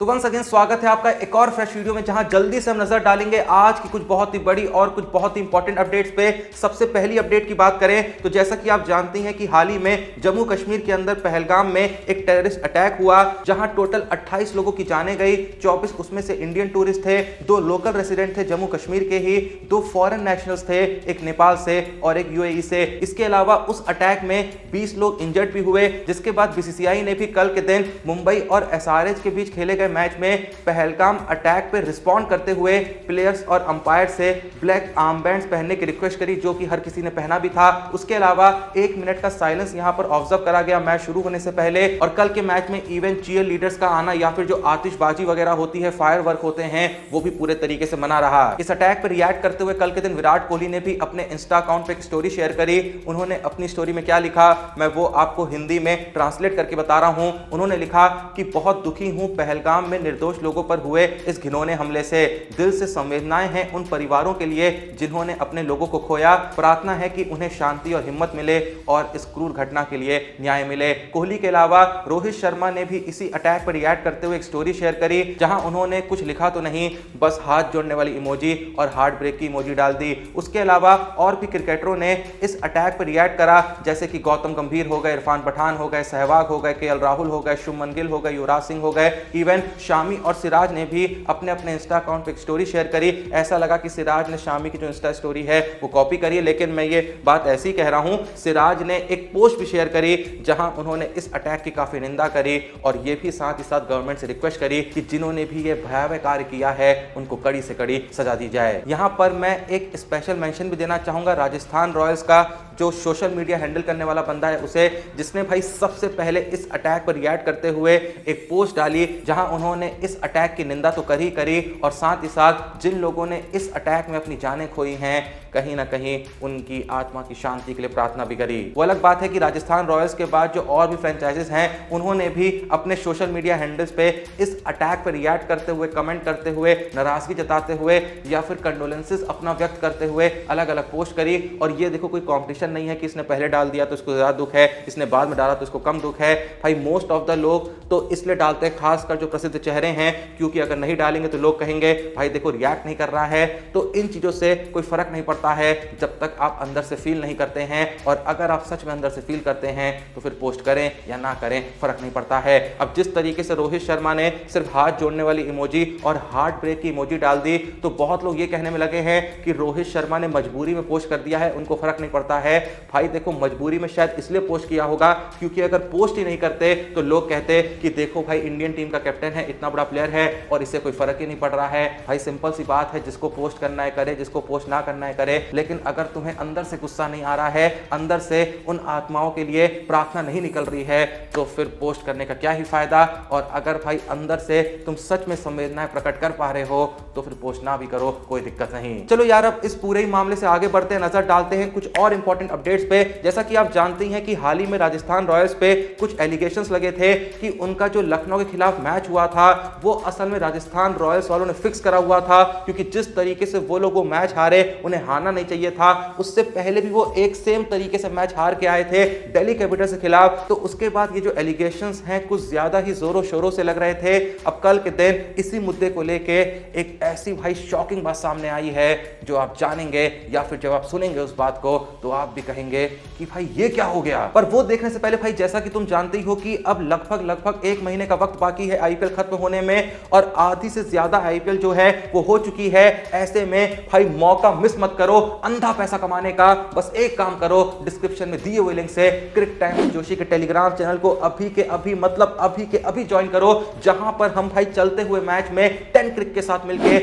तो once again स्वागत है आपका एक और फ्रेश वीडियो में, जहां जल्दी से हम नजर डालेंगे आज की कुछ बहुत ही बड़ी और कुछ बहुत ही इंपॉर्टेंट अपडेट्स पे। सबसे पहली अपडेट की बात करें तो जैसा कि आप जानते हैं कि हाल ही में जम्मू कश्मीर के अंदर पहलगाम में एक टेररिस्ट अटैक हुआ, जहां टोटल 28 लोगों की जानें गई। 24 उसमें से इंडियन टूरिस्ट थे, 2 लोकल रेसिडेंट थे जम्मू कश्मीर के ही, 2 फॉरेन नेशनल्स थे, एक नेपाल से और एक यूएई से। इसके अलावा उस अटैक में 20 लोग इंजर्ड भी हुए, जिसके बाद बीसीसीआई ने भी कल के दिन मुंबई और एसआरएच के बीच खेले गए मैच में पहलगाम अटैक पे रिस्पॉन्ड करते हुए प्लेयर्स और अंपायर से ब्लैक आर्मबैंड्स पहनने की रिक्वेस्ट करी, जो कि हर किसी ने पहना भी था। उसके अलावा 1 मिनट का साइलेंस यहां पर ऑब्जर्व करा गया मैच शुरू होने से पहले। और कल के मैच में इवन चीयर लीडर्स का आना या फिर जो आतिशबाजी वगैरह होती है, फायर वर्क होते हैं, वो भी पूरे तरीके से मना रहा। इस अटैक पर रिएक्ट करते हुए कल के दिन विराट कोहली ने भी अपने इंस्टा अकाउंट पे एक स्टोरी शेयर करी। उन्होंने अपनी स्टोरी में क्या लिखा, मैं वो आपको हिंदी में ट्रांसलेट करके बता रहा हूं। उन्होंने लिखा कि बहुत दुखी हूं पहलगाम में निर्दोष लोगों पर हुए इस घिनौने हमले से। दिल से संवेदनाएं हैं उन परिवारों के लिए जिन्होंने अपने लोगों को खोया। प्रार्थना है कि उन्हें शांति और हिम्मत मिले और इस क्रूर घटना के लिए न्याय मिले। कोहली के अलावा रोहित शर्मा ने भी इसी अटैक पर रिएक्ट करते हुए एक स्टोरी शेयर करी, जहां उन्होंने कुछ लिखा तो नहीं, बस हाथ जोड़ने वाली इमोजी और हार्ट ब्रेक की इमोजी डाल दी। उसके अलावा और भी क्रिकेटरों ने इस अटैक पर रिएक्ट करा, जैसे कि गौतम गंभीर हो गए, इरफान पठान हो गए, सहवाग हो गए, केएल राहुल हो गए, शुभमन गिल हो गए, युवराज सिंह हो गए, इवन शामी और सिराज ने भी अपने अपने इंस्टा अकाउंट पे एक स्टोरी शेयर करी। ऐसा लगा कि सिराज ने शामी की जो इंस्टा स्टोरी है वो कॉपी करी है, लेकिन मैं ये बात ऐसे ही कह रहा हूं। सिराज ने एक पोस्ट भी शेयर करी जहां उन्होंने इस अटैक की काफी निंदा करी और ये भी साथ ही साथ गवर्नमेंट से रिक्वेस्ट करी कि जिन्होंने भी ये भयावह कार्य किया है उनको कड़ी से कड़ी सजा दी जाए। यहां पर मैं एक स्पेशल मेंशन भी देना चाहूंगा राजस्थान रॉयल्स का, जो सोशल मीडिया हैंडल करने वाला बंदा है उसे, जिसने भाई सबसे पहले इस अटैक पर रिएक्ट करते हुए एक पोस्ट डाली, जहां उन्होंने इस अटैक की निंदा तो करी और साथ ही साथ जिन लोगों ने इस अटैक में अपनी जानें खोई हैं, कहीं ना कहीं उनकी आत्मा की शांति के लिए प्रार्थना भी करी। वो अलग बात है कि राजस्थान रॉयल्स के बाद जो और भी फ्रेंचाइजेस हैं, उन्होंने भी अपने सोशल मीडिया हैंडल्स पे इस अटैक पर रिएक्ट करते हुए, कमेंट करते हुए, नाराजगी जताते हुए या फिर कंडोलेंसेस अपना व्यक्त करते हुए अलग अलग पोस्ट करी। और ये देखो, कोई कॉम्पिटिशन नहीं है कि इसने पहले डाल दिया तो इसको ज्यादा दुख है, इसने बाद में डाला तो इसको कम दुख है। भाई मोस्ट ऑफ द लोग तो इसलिए डालते हैं, खासकर जो प्रसिद्ध चेहरे हैं, क्योंकि अगर नहीं डालेंगे तो लोग कहेंगे भाई देखो रिएक्ट नहीं कर रहा है। तो इन चीजों से कोई फर्क नहीं पड़ता है जब तक आप अंदर से फील नहीं करते हैं। और अगर आप सच में अंदर से फील करते हैं तो फिर पोस्ट करें या ना करें, फर्क नहीं पड़ता है। अब जिस तरीके से रोहित शर्मा ने सिर्फ हाथ जोड़ने वाली इमोजी और हार्ट ब्रेक की इमोजी डाल दी, तो बहुत लोग ये कहने में लगे हैं कि रोहित शर्मा ने मजबूरी में पोस्ट कर दिया है, उनको फर्क नहीं पड़ता है। भाई देखो, मजबूरी में शायद इसलिए पोस्ट किया होगा क्योंकि अगर पोस्ट ही नहीं करते तो लोग कहते कि देखो भाई इंडियन टीम का कैप्टन है, इतना बड़ा प्लेयर है और इससे कोई फर्क ही नहीं पड़ रहा है। भाई सिंपल सी बात है, जिसको पोस्ट करना है करे, जिसको पोस्ट ना करना है करे। लेकिन अगर तुम्हें अंदर से गुस्सा नहीं आ रहा है, अंदर से उन आत्माओं के लिए प्रार्थना नहीं निकल रही है, तो फिर पोस्ट करने का क्या ही फायदा। और अगर भाई अंदर से तुम सच में संवेदनाएं प्रकट कर पा रहे हो तो फिर पोस्ट ना भी करो, कोई दिक्कत नहीं। चलो यार, अब इस पूरे ही मामले से आगे बढ़ते हैं, नजर डालते हैं कुछ और इंपॉर्टेंट अपडेट्स पे। जैसा कि आप जानते हैं कि हाल ही में राजस्थान रॉयल्स पे कुछ एलिगेशंस लगे थे कि उनका जो लखनऊ के खिलाफ मैच हुआ था वो असल में राजस्थान रॉयल्स वालों ने फिक्स करा हुआ था, क्योंकि जिस तरीके से वो लोग वो मैच हारे, उन्हें हारना नहीं चाहिए था। उससे पहले भी वो एक सेम तरीके से मैच हार के आए थे दिल्ली कैपिटल्स के खिलाफ। तो उसके बाद ये जो एलिगेशंस हैं कुछ ज्यादा ही जोरों शोरों से लग रहे थे। अब कल के दिन इसी मुद्दे को लेके एक ऐसी भाई शॉकिंग बात सामने आई है जो आप जानेंगे या फिर जब आप सुनेंगे उस बात को तो आप भी कहेंगे कि भाई ये क्या हो गया। पर वो देखने से पहले भाई, जैसा कि तुम जानते ही हो कि अब लगभग 1 महीने का वक्त बाकी है आईपीएल खत्म होने में, और आधी से ज्यादा आईपीएल जो है वो हो चुकी है। ऐसे में भाई मौका मिस मत करो अंधा पैसा कमाने का। बस एक काम करो, डिस्क्रिप्शन में दिए हुए लिंक से क्रिक टाइम विद जोशी के टेलीग्राम चैनल को अभी के अभी ज्वाइन करो, जहां पर हम भाई चलते हुए मैच में 10 क्रिक के साथ मिलके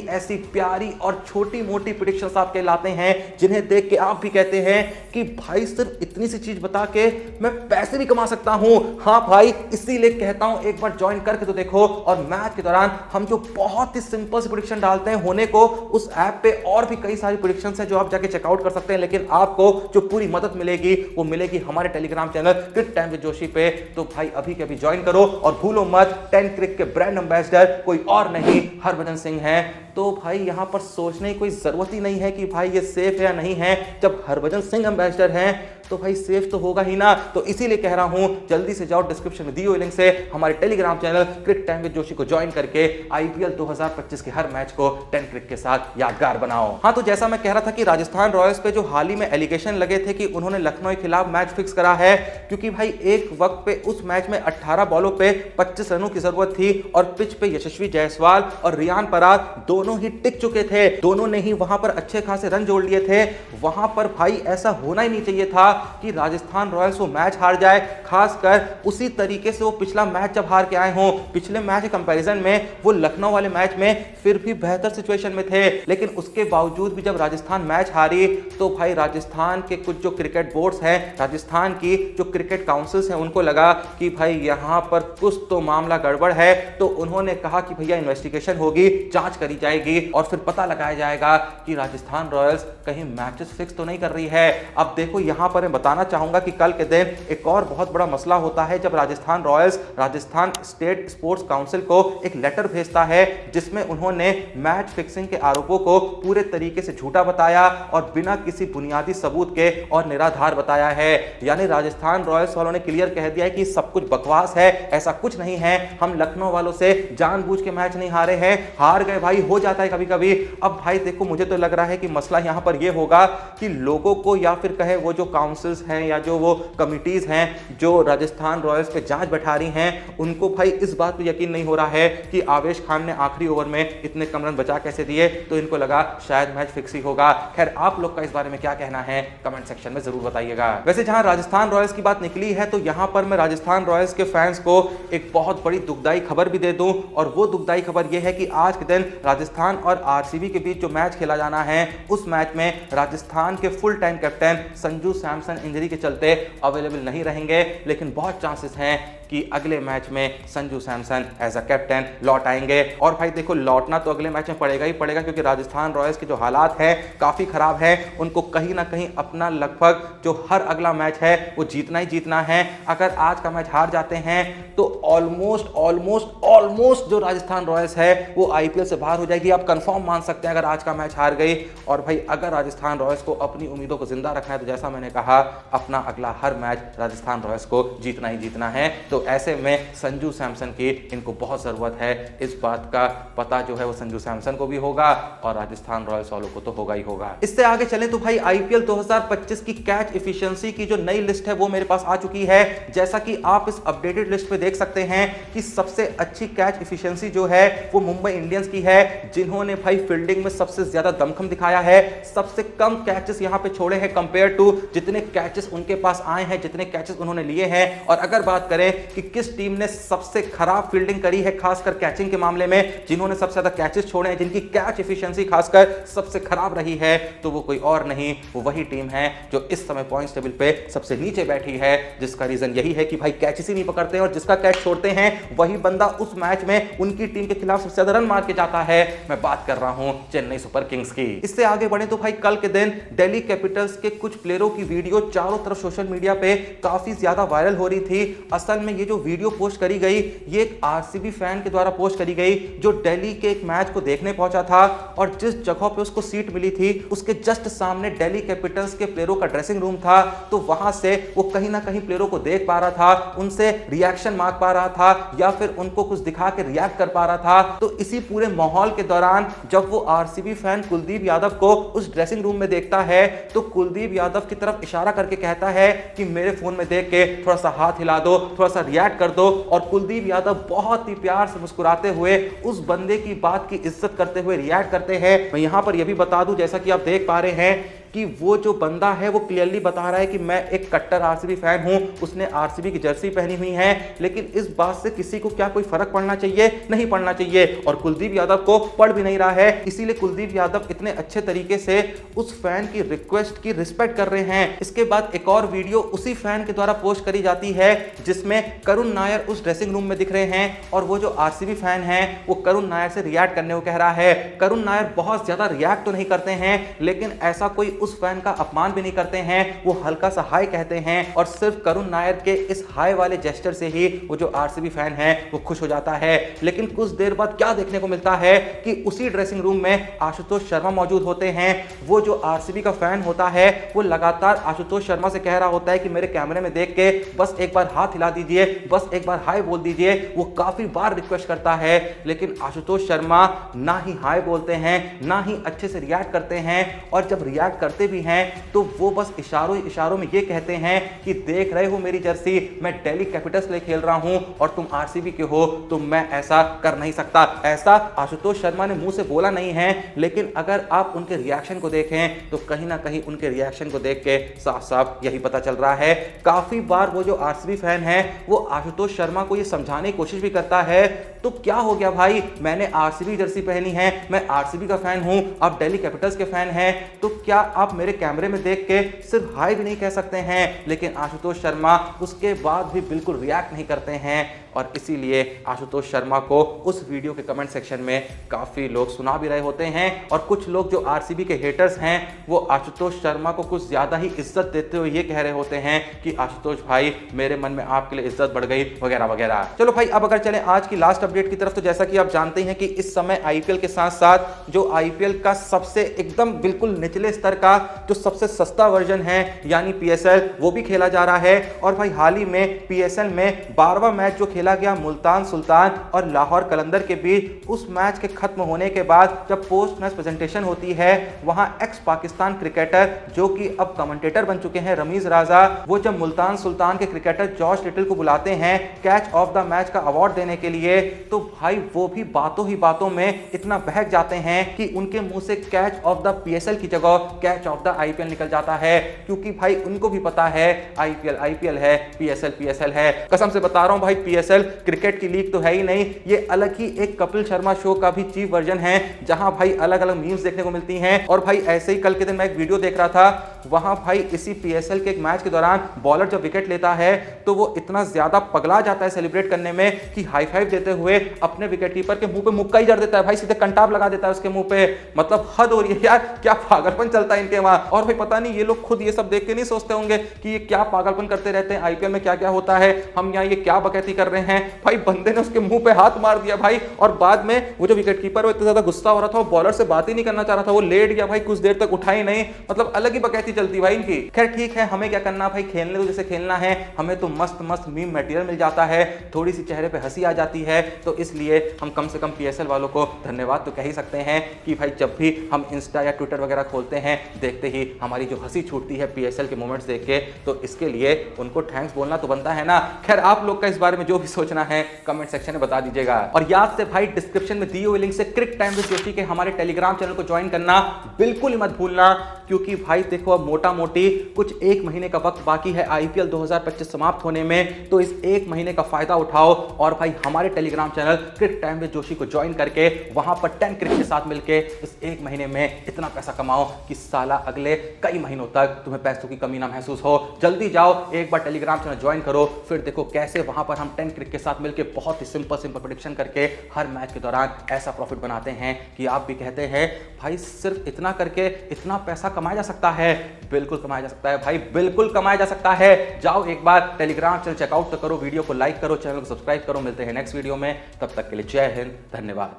ऐसी प्यारी और छोटी मोटी प्रेडिक्शंस आपके लाते हैं, जिन्हें देख के आप भी कहते हैं कि भाई सिर्फ इतनी सी चीज बता के मैं पैसे भी कमा सकता हूं। हाँ भाई, इसीलिए कहता हूं एक बार ज्वाइन करके तो देखो। और मैच के दौरान हम जो बहुत ही सिंपल सी प्रेडिक्शन डालते हैं होने को, उस ऐप पे और भी कई सारी प्रेडिक्शंस हैं जो आप जाके चेकआउट कर सकते हैं। लेकिन आपको जो पूरी मदद मिलेगी वो मिलेगी हमारे Telegram channel Crick Time with Joshi पे। तो भाई अभी के अभी ज्वाइन करो और भूलो मत, 10 क्रिक के ब्रांड एम्बेसडर कोई और नहीं, हरभजन सिंह है। तो भाई यहां पर सोचने की कोई जरूरत ही नहीं है कि भाई ये सेफ है या नहीं है। जब हरभजन सिंह एम्बेसडर हैं तो भाई सेफ तो होगा ही ना। तो इसीलिए कह रहा हूं जल्दी से जाओ डिस्क्रिप्शन में दी हुई लिंक से हमारे Telegram channel Crick Time with Joshi को ज्वाइन करके आईपीएल 2025 के हर मैच को 10 क्रिक के साथ यादगार बनाओ। हाँ, तो जैसा मैं कह रहा था कि राजस्थान रॉयल्स पे जो हाल ही में एलिगेशन लगे थे कि उन्होंने लखनऊ के खिलाफ मैच फिक्स करा है, क्योंकि भाई एक वक्त पे उस मैच में 18 बॉलों पे 25 रनों की जरूरत थी और पिच पे यशस्वी जायसवाल और रियान पराग दोनों ही टिक चुके थे, दोनों ने ही वहां पर अच्छे खासे रन जोड़ लिए थे। वहां पर भाई ऐसा होना ही नहीं चाहिए था कि राजस्थान रॉयल्स वो मैच हार जाए, खासकर उसी तरीके से वो पिछला मैच जब हार के आए हों। पिछले मैच के कंपैरिजन में वो लखनऊ वाले मैच में फिर भी बेहतर सिचुएशन में थे, लेकिन उसके बावजूद भी जब राजस्थान मैच हारी तो भाई राजस्थान के कुछ जो क्रिकेट बोर्ड्स हैं, राजस्थान की जो क्रिकेट काउंसिल्स हैं, उनको लगा कि भाई यहां पर कुछ तो मामला गड़बड़ है। तो उन्होंने कहा कि भैया इन्वेस्टिगेशन होगी, जांच करी जाएगी और फिर पता लगाया जाएगा कि राजस्थान रॉयल्स कहीं मैचेस फिक्स तो नहीं कर रही है। अब देखो यहां पर मैं बताना चाहूंगा कि कल के दिन एक और बहुत बड़ा मसला होता है जब Rajasthan Royals Rajasthan state sports council को एक लेटर भेजता है जिसमें उन्होंने मैच फिक्सिंग के आरोपों को पूरे तरीके से झूठा बताया और बिना किसी बुनियादी सबूत के और निराधार बताया है। यानी राजस्थान रॉयल्स वालों ने क्लियर कह दिया है कि सब कुछ बकवास है, ऐसा कुछ नहीं है, हम लखनऊ वालों से जानबूझ के मैच नहीं हारे हैं, हार गए भाई, हो जाता है कभी कभी। अब भाई देखो मुझे तो लग रहा है कि मसला यहां पर यह होगा कि लोगों को या फिर कहे वो जो काउंसिल्स हैं या जो वो कमिटीज हैं जो राजस्थान रॉयल्स पे जांच बैठा रही हैं, उनको भाई इस बात पर यकीन नहीं हो रहा है कि आवेश खान ने आखिरी ओवर में इतने कम रन बचा कैसे दिए, तो इनको लगा शायद मैच फिक्स ही होगा। खैर आप लोग का इस बारे में क्या कहना है कमेंट सेक्शन में जरूर बताइएगा। वैसे जहां राजस्थान रॉयल्स की बात निकली है तो यहां पर मैं राजस्थान रॉयल्स के फैंस को एक बहुत बड़ी दुखदाई खबर भी दे दूं, और वो दुखदाई खबर यह है कि आज के दिन राजस्थान और आरसीबी के बीच जो मैच खेला जाना है उस मैच में राजस्थान के full time captain Sanju Samson injury के चलते अवेलेबल नहीं रहेंगे, लेकिन बहुत चांसेस हैं कि अगले मैच में Sanju Samson as a captain लौट आएंगे। और भाई देखो लौटना तो अगले मैच में पड़ेगा ही पड़ेगा, क्योंकि राजस्थान रॉयल्स के जो हालात हैं काफी खराब हैं, उनको कहीं ना कहीं अपना लगभग जो हर अगला मैच है वो जीतना ही जीतना है। अगर आज का मैच हार जाते हैं तो ऑलमोस्ट जो राजस्थान रॉयल्स है वो आईपीएल से बाहर हो जाएगी। आप कंफर्म मान सकते हैं अगर आज का मैच हार गई। और भाई अगर राजस्थान रॉयल्स को अपनी उम्मीदों को जिंदा रखना है तो जैसा मैंने कहा अपना अगला हर मैच राजस्थान रॉयल्स को जीतना ही जीतना है। तो ऐसे में संजू सैमसन की इनको बहुत जरूरत है, इस बात का पता जो है वो संजू सैमसन को भी होगा और राजस्थान रॉयल्स वालों को तो होगा ही होगा। इससे आगे चले तो भाई आईपीएल 2025 की कैच एफिशिएंसी की जो नई लिस्ट है वो मेरे पास आ चुकी है। जैसा कि आप इस अपडेटेड लिस्ट पे देख सकते हैं कि सबसे अच्छी कैच एफिशिएंसी जो है वो मुंबई इंडियंस की है, जिन्होंने भाई फील्डिंग में सबसे ज्यादा दमखम दिखाया है, सबसे कम कैचेस यहां पे छोड़े हैं कंपेयर टू जितने कैचेस उनके पास आए हैं, जितने कैचेस उन्होंने लिए हैं। और अगर बात करें कि किस टीम ने सबसे खराब फील्डिंग करी है खासकर कैचिंग के मामले में, जिन्होंने सबसे ज्यादा कैचेस छोड़े हैं, जिनकी कैच एफिशिएंसी खासकर सबसे खराब रही है, तो वो कोई और नहीं, वो वही टीम है जो इस समय पॉइंट्स टेबल पे सबसे नीचे बैठी है। जिसका रीजन यही है कि भाई कैचेस ही नहीं पकड़ते हैं और जिसका कैच छोड़ते हैं वही बंदा उस मैच में उनकी टीम के खिलाफ सबसे ज्यादा रन मार के जाता है। मैं बात कर रहा हूं चेन्नई सुपर किंग्स की। इससे आगे बढ़े तो भाई कल के दिन दिल्ली कैपिटल्स के कुछ प्लेयरों की वीडियो चारों तरफ सोशल मीडिया पे काफी ज्यादा वायरल हो रही थी। असल में ये जो वीडियो पोस्ट करी गई ये एक आरसीबी फैन के द्वारा पोस्ट करी गई जो दिल्ली के एक मैच को देखने पहुंचा था और जिस जगह पे उसको सीट मिली थी उसके जस्ट सामने दिल्ली कैपिटल्स के प्लेयरों का ड्रेसिंग रूम था। तो वहां से वो कहीं ना कहीं प्लेयरों को देख पा रहा था, उनसे रिएक्शन मांग पा रहा था या फिर उनको कुछ दिखा के रिएक्ट कर पा रहा था। तो इसी पूरे माहौल के दौरान जब वो आरसीबी फैन कुलदीप यादव को उस ड्रेसिंग रूम में देखता है तो कुलदीप यादव की तरफ इशारा करके कहता है कि मेरे फोन में देख के थोड़ा सा हाथ हिला दो, थोड़ा सा रिएक्ट कर दो। और कुलदीप यादव बहुत ही प्यार से मुस्कुराते हुए उस बंदे की बात की इज्जत करते हुए रिएक्ट करते हैं। मैं यहां पर यह भी बता दूं जैसा कि आप देख पा रहे हैं कि वो जो बंदा है वो क्लियरली बता रहा है कि मैं एक कट्टर आरसीबी फैन हूं, उसने आरसीबी की जर्सी पहनी हुई है, लेकिन इस बात से किसी को क्या कोई फर्क पड़ना चाहिए? नहीं पड़ना चाहिए। और कुलदीप यादव को पड़ भी नहीं रहा है, इसीलिए कुलदीप यादव इतने अच्छे तरीके से उस फैन की रिक्वेस्ट की रिस्पेक्ट कर रहे हैं। इसके बाद एक और वीडियो उसी फैन के द्वारा पोस्ट करी जाती है जिसमें करुण नायर उस ड्रेसिंग रूम में दिख रहे हैं और वो जो आरसीबी फैन है वो करुण नायर से रिएक्ट करने को कह रहा है। करुण नायर बहुत ज्यादा रिएक्ट तो नहीं करते हैं, लेकिन ऐसा कोई उस फैन का अपमान भी नहीं करते हैं, वो हल्का सा हाय कहते हैं और सिर्फ करुण नायर के इस हाय वाले जेस्चर से ही वो जो आरसीबी फैन है वो खुश हो जाता है। लेकिन कुछ देर बाद क्या देखने को मिलता है कि उसी ड्रेसिंग रूम में आशुतोष शर्मा मौजूद होते हैं। वो जो आरसीबी का फैन होता है वो लगातार आशुतोष शर्मा से कह रहा होता है कि मेरे कैमरे में देख के बस एक बार हाथ हिला दीजिए, बस एक बार हाय बोल दीजिए। वो काफी बार रिक्वेस्ट करता है, लेकिन आशुतोष शर्मा ना ही हाय बोलते हैं, ना ही अच्छे से रिएक्ट करते हैं, और जब रिएक्ट करते भी हैं तो वो बस इशारों इशारों में ये कहते हैं कि देख रहे हो मेरी जर्सी, मैं दिल्ली कैपिटल्स लिए खेल रहा हूं और तुम आरसीबी के हो, तो मैं ऐसा कर नहीं सकता। ऐसा आशुतोष शर्मा ने मुंह से बोला नहीं है, लेकिन अगर आप उनके रिएक्शन को देखें तो कहीं ना कहीं उनके रिएक्शन को देख के साफ साफ यही पता चल रहा है। काफी बार वो जो आरसीबी फैन है वो आशुतोष शर्मा को ये समझाने की कोशिश भी करता है, तो क्या हो गया भाई, मैंने आरसीबी जर्सी पहनी है, मैं आरसीबी का फैन हूं, आप दिल्ली कैपिटल्स के फैन हैं, तो क्या आप मेरे कैमरे में देख के सिर्फ हाय भी नहीं कह सकते हैं? लेकिन आशुतोष शर्मा उसके बाद भी बिल्कुल रिएक्ट नहीं करते हैं, और इसीलिए आशुतोष शर्मा को उस वीडियो के कमेंट सेक्शन में काफी लोग सुना भी रहे होते हैं, और कुछ लोग जो आरसीबी के हेटर्स हैं वो आशुतोष शर्मा को कुछ ज्यादा ही इज्जत देते हुए ये कह रहे होते हैं कि आशुतोष भाई मेरे मन में आपके लिए इज्जत बढ़ गई वगैरह वगैरह। चलो भाई, अब अगर चलें आज की लास्ट अपडेट की तरफ, तो जैसा कि आप जानते हैं कि इस समय आईपीएल के साथ साथ जो आईपीएल का सबसे एकदम बिल्कुल निचले स्तर का जो सबसे सस्ता वर्जन है यानी पीएसएल, वो भी खेला जा रहा है। और भाई हाल ही में पीएसएल में 12वां मैच जो खेला गया मुल्तान सुल्तान और लाहौर कलंदर के बीच, उस मैच के खत्म होने के बाद जब पोस्ट मैच प्रेजेंटेशन होती है, वहां एक्स पाकिस्तान क्रिकेटर जो कि अब कमेंटेटर बन चुके हैं रमीज राजा, वो जब मुल्तान सुल्तान के क्रिकेटर जॉर्ज लिटिल को बुलाते हैं कैच ऑफ द मैच का अवार्ड देने के लिए, तो भाई वो भी बातों ही बातों में इतना बहक जाते हैं कि उनके मुंह से कैच ऑफ द पीएसएल की जगह कैच ऑफ द आईपीएल निकल जाता है, क्योंकि भाई उनको भी पता है आईपीएल आईपीएल है, पीएसएल पीएसएल है। कसम से बता रहा हूं भाई, पीएसएल क्रिकेट की लीग तो है ही नहीं, ये अलग ही एक कपिल शर्मा शो का भी चीफ वर्जन है, जहां भाई अलग अलग मीम्स देखने को मिलती हैं। और भाई ऐसे ही कल के दिन मैं एक वीडियो देख रहा था, वहां भाई इसी पीएसएल के एक मैच के दौरान बॉलर जब विकेट लेता है तो वो इतना ज्यादा पगला जाता है सेलिब्रेट करने में कि हाई फाइव देते हुए अपने विकेटकीपर के मुंह पे मुक्का ही जड़ देता है भाई, सीधे कंटाप लगा देता है उसके मुंह पे। मतलब हद हो रही है यार, क्या पागलपन चलता है इनके वहां। और भाई पता नहीं ये लोग खुद ये सब देख के नहीं सोचते होंगे कि ये क्या पागलपन करते रहते हैं, आईपीएल में क्या क्या होता है, हम यहाँ ये क्या बकैती कर रहे हैं। भाई बंदे ने उसके मुंह पे हाथ मार दिया भाई, और बाद में वो जो विकेटकीपर वो इतना ज्यादा गुस्सा हो रहा था, वो बॉलर से बात ही नहीं करना चाह रहा था, वो लेट गया भाई, कुछ देर तक उठा ही नहीं। मतलब अलग ही बकैती चलती भाई इनकी। खैर ठीक है, हमें क्या करना भाई, खेलने तो जैसे खेलना है, हमें तो मस्त मस्त मीम मटेरियल मिल जाता है, थोड़ी सी चेहरे पे हंसी आ जाती है, तो इसलिए हम कम से कम पीएसएल वालों को धन्यवाद तो कह ही सकते हैं कि भाई जब भी हम इंस्टा या ट्विटर वगैरह खोलते हैं, देखते ही हमारी जो हंसी छूटती है पीएसएल के मोमेंट्स देख के, तो इसके लिए उनको थैंक्स बोलना तो बनता है ना। खैर आप लोग का इस बारे में जो भी सोचना है कमेंट सेक्शन में बता दीजिएगा। और याद से भाई डिस्क्रिप्शन में दिए हुए लिंक से क्रिक टाइम विद जोशी के हमारे टेलीग्राम चैनल को ज्वाइन करना बिल्कुल ही मत भूलना, क्योंकि भाई देखो अब मोटा मोटी कुछ एक महीने का वक्त बाकी है आईपीएल 2025 समाप्त होने में, तो इस एक महीने का फायदा उठाओ और भाई हमारे Telegram channel Crick Time with Joshi को ज्वाइन करके वहां पर 10 क्रिक के साथ मिलके इस एक महीने में इतना पैसा कमाओ कि साला अगले कई महीनों तक तुम्हें पैसों की कमी ना महसूस हो। जल्दी जाओ, एक बार टेलीग्राम चैनल ज्वाइन करो, फिर देखो कैसे वहां पर हम 10 क्रिक के साथ मिलके बहुत ही सिंपल प्रेडिक्शन करके हर मैच के दौरान ऐसा प्रॉफिट बनाते हैं कि आप भी कहते हैं भाई सिर्फ इतना करके इतना पैसा कमाया जा सकता है। बिल्कुल कमाया जा सकता है भाई, बिल्कुल कमाया जा सकता है। जाओ एक बार टेलीग्राम चैनल चेकआउट तो करो, वीडियो को लाइक करो, चैनल को सब्सक्राइब करो। मिलते हैं नेक्स्ट वीडियो में, तब तक के लिए जय हिंद, धन्यवाद।